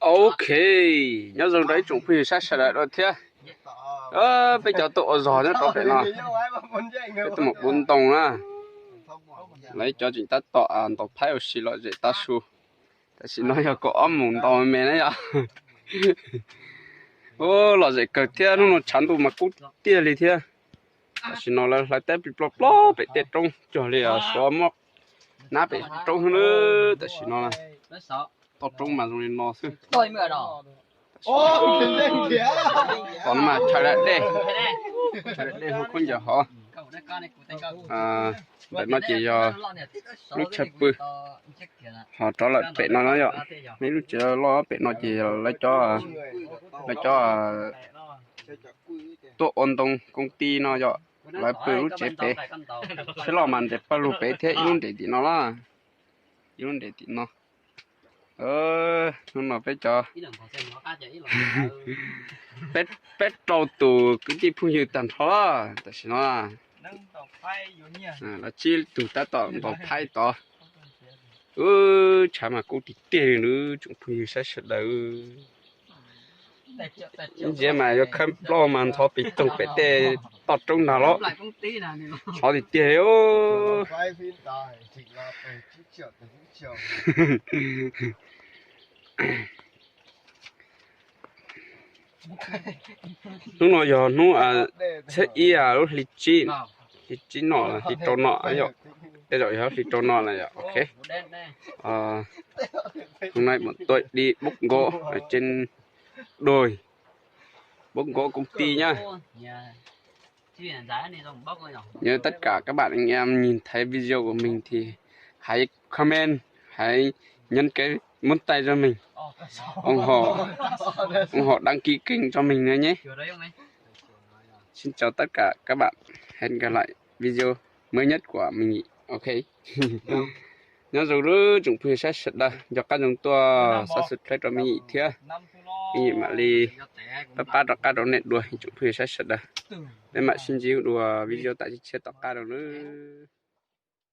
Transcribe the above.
Ok, nhớ rằng đấy chúng phi sát sẽ lại rồi thế. Bây giờ tụi giò nhá tụi phải nào. Cái tụi một bốn tông á. Lấy cho chúng ta tọa an tọa phải ở xí loại dễ ta su. Ta xin nói là có ấm mùng tàu mẹ đấy à. Ô, là dễ cực thế nó chán tụi mà cút tia đi thế. Ta xin nói là lại tép bị plop plop bị tét trong cho liền xóa móc. Nã bị trong hơn nữa, ta xin nói là tọt trong mà dùng nó xứ. Còn mà chạy lại đây không con giờ họ để nó chỉ cho lúc chập bự họ cho lại bể nó rồi mấy lúc chờ lo bể nó chỉ lấy cho tổ ôn tông công ty nó rồi lại bự lúc chế bể thế là mình để bao lúc bể thế luôn để nó là luôn để nó nó phải cho pet trâu tù cứ đi phun nhiều tàn thó tại sao là chỉ tụ ta tỏ bảo phai tỏ chả mà cũng đi tiền nữa chúng phun nhiều sai sệt đâu giờ mà có khăm lo mà thọ bị tung bị tê tọt trong nào đó họ đi tiền ô lúc nào giờ nó sẽ ý lúc lịch chín nọ là lịch trâu nọ ấy rồi đây rồi lịch trâu nọ này ok hôm nay bọn tôi đi bốc gỗ ở trên đồi bốc gỗ công ty nhá. Nhớ tất cả các bạn anh em nhìn thấy video của mình thì hãy comment, hãy nhấn cái ngón tay cho mình, ủng hộ đăng ký kênh cho mình nữa nhé. Xin chào tất cả các bạn, hẹn gặp lại video mới nhất của mình. Ok. Nhớ rồi đó chúng tôi sẽ sửa đây cho các chúng tôi sẽ sửa lại cho mình thế mình mà đi bắt bắt các đồ nét đuôi chúng tôi sẽ sửa đây để mà xin chịu đùa video tại chiếc tóc cá đâu nữa.